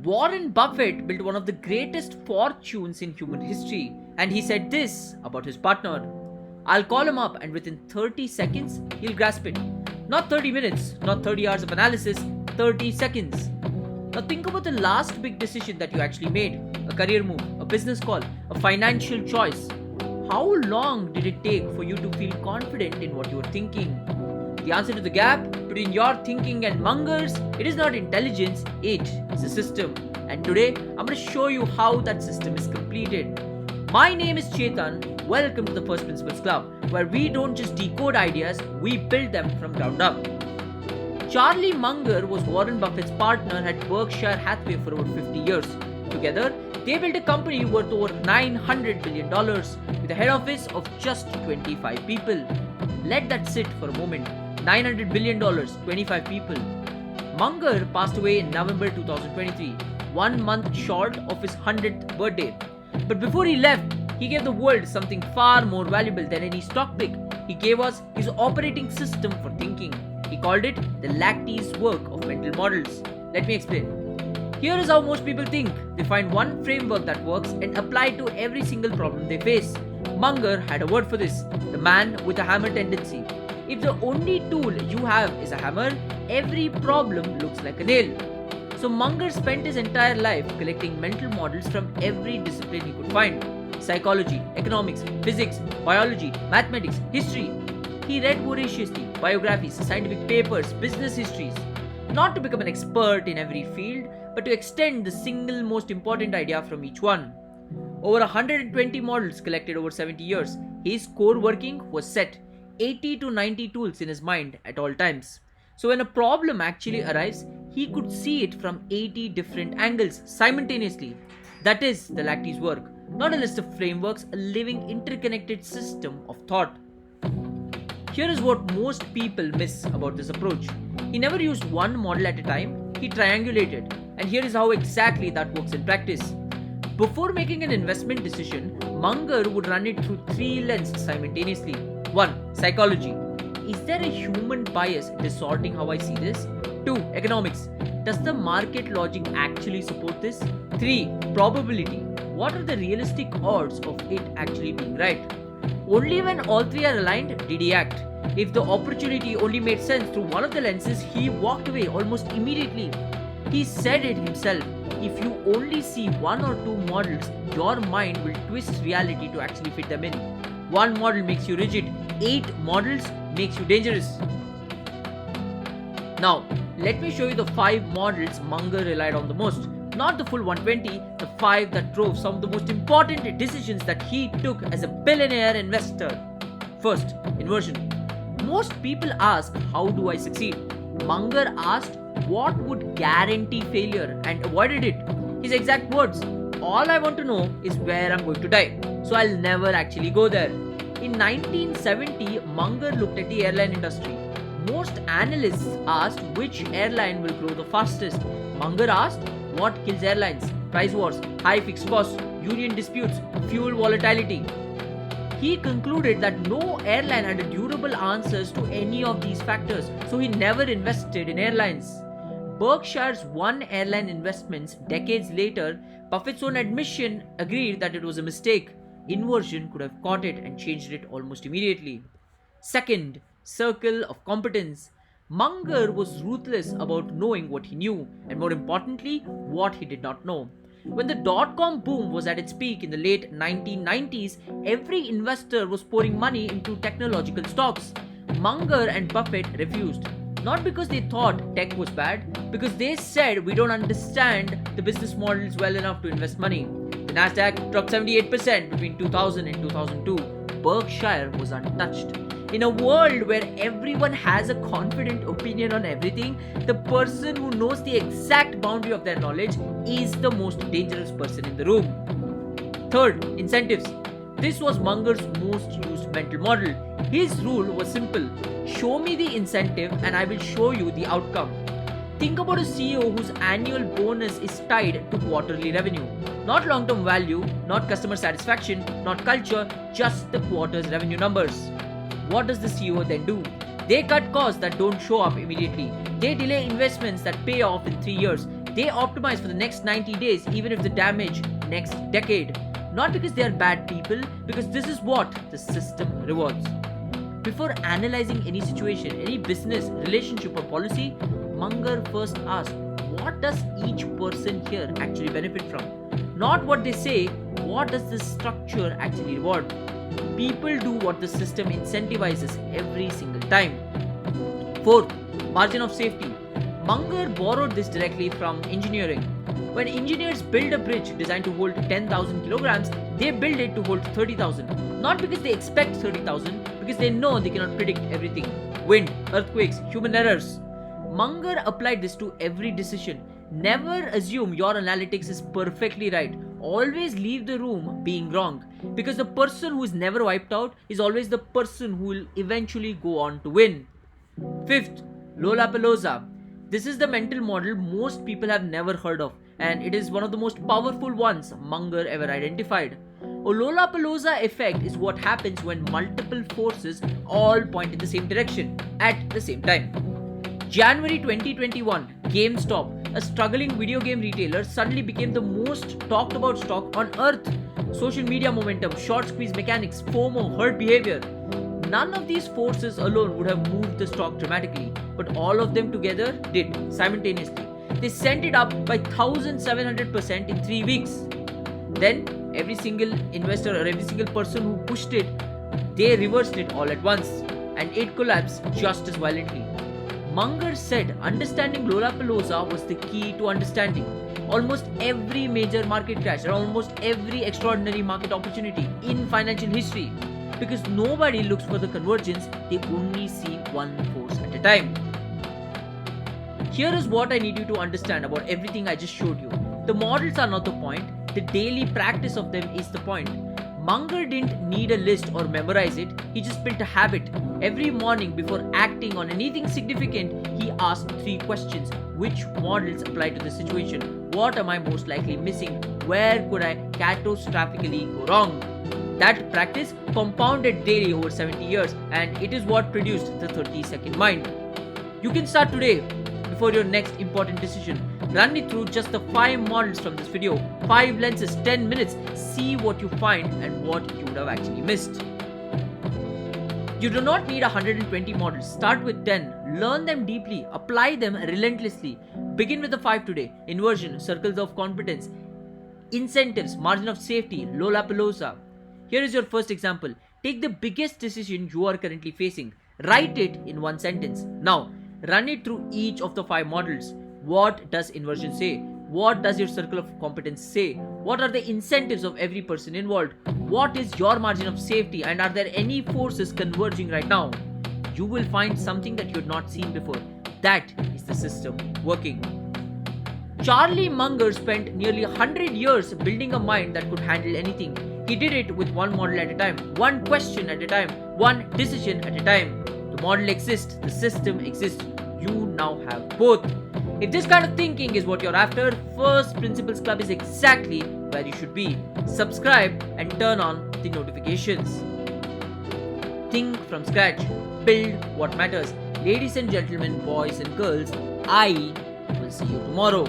Warren Buffett built one of the greatest fortunes in human history, and he said this about his partner: I'll call him up, and within 30 seconds, he'll grasp it. Not 30 minutes, not 30 hours of analysis, 30 seconds. Now think about the last big decision that you actually made: a career move, a business call, a financial choice. How long did it take for you to feel confident in what you were thinking? The answer to the gap between your thinking and Munger's, it is not intelligence, it is a system. And today, I'm going to show you how that system is completed. My name is Chetan. Welcome to the First Principles Club, where we don't just decode ideas, we build them from ground up. Charlie Munger was Warren Buffett's partner at Berkshire Hathaway for over 50 years. Together, they built a company worth over $900 billion with a head office of just 25 people. Let that sit for a moment. $900 billion, 25 people. Munger passed away in November 2023, 1 month short of his 100th birthday. But before he left, he gave the world something far more valuable than any stock pick. He gave us his operating system for thinking. He called it the Latticework of mental models. Let me explain. Here is how most people think. They find one framework that works and apply it to every single problem they face. Munger had a word for this: the man with a hammer tendency. If the only tool you have is a hammer, every problem looks like a nail. So Munger spent his entire life collecting mental models from every discipline he could find: psychology, economics, physics, biology, mathematics, history. He read voraciously biographies, scientific papers, business histories, not to become an expert in every field, but to extend the single most important idea from each one. Over 120 models collected over 70 years, his core working was set 80 to 90 tools in his mind at all times. So when a problem actually arrives, he could see it from 80 different angles simultaneously. That is the Latticework, not a list of frameworks, a living interconnected system of thought. Here is what most people miss about this approach. He never used one model at a time, he triangulated. And here is how exactly that works in practice. Before making an investment decision, Munger would run it through 3 lenses simultaneously. 1. Psychology. Is there a human bias distorting how I see this? 2. Economics. Does the market logic actually support this? 3. Probability. What are the realistic odds of it actually being right? Only when all 3 are aligned did he act. If the opportunity only made sense through one of the lenses, he walked away almost immediately. He said it himself: if you only see 1 or 2 models, your mind will twist reality to actually fit them in. 1 model makes you rigid, 8 models makes you dangerous. Now, let me show you the 5 models Munger relied on the most. Not the full 120, the 5 that drove some of the most important decisions that he took as a billionaire investor. First, inversion. Most people ask, how do I succeed? Munger asked, what would guarantee failure, and avoided it. His exact words: all I want to know is where I'm going to die, so I'll never actually go there. In 1970, Munger looked at the airline industry. Most analysts asked which airline will grow the fastest. Munger asked, what kills airlines? Price wars, high fixed costs, union disputes, fuel volatility. He concluded that no airline had durable answers to any of these factors, so he never invested in airlines. Berkshire's won airline investments decades later. Buffett's own admission agreed that it was a mistake. Inversion could have caught it and changed it almost immediately. Second, circle of competence. Munger was ruthless about knowing what he knew, and more importantly, what he did not know. When the dot-com boom was at its peak in the late 1990s, every investor was pouring money into technological stocks. Munger and Buffett refused. Not because they thought tech was bad, because they said we don't understand the business models well enough to invest money. The Nasdaq dropped 78% between 2000 and 2002. Berkshire was untouched. In a world where everyone has a confident opinion on everything, the person who knows the exact boundary of their knowledge is the most dangerous person in the room. Third, incentives. This was Munger's most used mental model. His rule was simple: show me the incentive and I will show you the outcome. Think about a CEO whose annual bonus is tied to quarterly revenue. Not long-term value, not customer satisfaction, not culture, just the quarter's revenue numbers. What does the CEO then do? They cut costs that don't show up immediately. They delay investments that pay off in 3 years. They optimize for the next 90 days, even if the damage next decade. Not because they are bad people, because this is what the system rewards. Before analyzing any situation, any business, relationship, or policy, Munger first asks, what does each person here actually benefit from? Not what they say, what does this structure actually reward? People do what the system incentivizes every single time. Fourth, margin of safety. Munger borrowed this directly from engineering. When engineers build a bridge designed to hold 10,000 kilograms, they build it to hold 30,000. Not because they expect 30,000, because they know they cannot predict everything. Wind, earthquakes, human errors. Munger applied this to every decision. Never assume your analytics is perfectly right. Always leave the room being wrong. Because the person who is never wiped out is always the person who will eventually go on to win. Fifth, Lollapalooza. This is the mental model most people have never heard of, and it is one of the most powerful ones Munger ever identified. A Lollapalooza effect is what happens when multiple forces all point in the same direction at the same time. January 2021, GameStop, a struggling video game retailer, suddenly became the most talked about stock on earth. Social media momentum, short squeeze mechanics, FOMO, herd behavior. None of these forces alone would have moved the stock dramatically, but all of them together did simultaneously. They sent it up by 1700% in 3 weeks. Then every single investor or every single person who pushed it, they reversed it all at once, and it collapsed just as violently. Munger said understanding Lollapalooza was the key to understanding almost every major market crash or almost every extraordinary market opportunity in financial history. Because nobody looks for the convergence, they only see one force at a time. Here is what I need you to understand about everything I just showed you. The models are not the point, the daily practice of them is the point. Munger didn't need a list or memorize it, he just built a habit. Every morning before acting on anything significant, he asked 3 questions. Which models apply to the situation? What am I most likely missing? Where could I catastrophically go wrong? That practice compounded daily over 70 years, and it is what produced the 30-second mind. You can start today before your next important decision. Run it through just the 5 models from this video. 5 lenses, 10 minutes. See what you find and what you would have actually missed. You do not need 120 models. Start with 10. Learn them deeply. Apply them relentlessly. Begin with the 5 today. Inversion, circles of competence, incentives, margin of safety, Lollapalooza. Here is your first example. Take the biggest decision you are currently facing. Write it in 1 sentence. Now, run it through each of the 5 models. What does inversion say? What does your circle of competence say? What are the incentives of every person involved? What is your margin of safety, and are there any forces converging right now? You will find something that you had not seen before. That is the system working. Charlie Munger spent nearly 100 years building a mind that could handle anything. He did it with 1 model at a time, 1 question at a time, 1 decision at a time. The model exists, the system exists. You now have both. If this kind of thinking is what you're after, First Principles Club is exactly where you should be. Subscribe and turn on the notifications. Think from scratch. Build what matters. Ladies and gentlemen, boys and girls, I will see you tomorrow.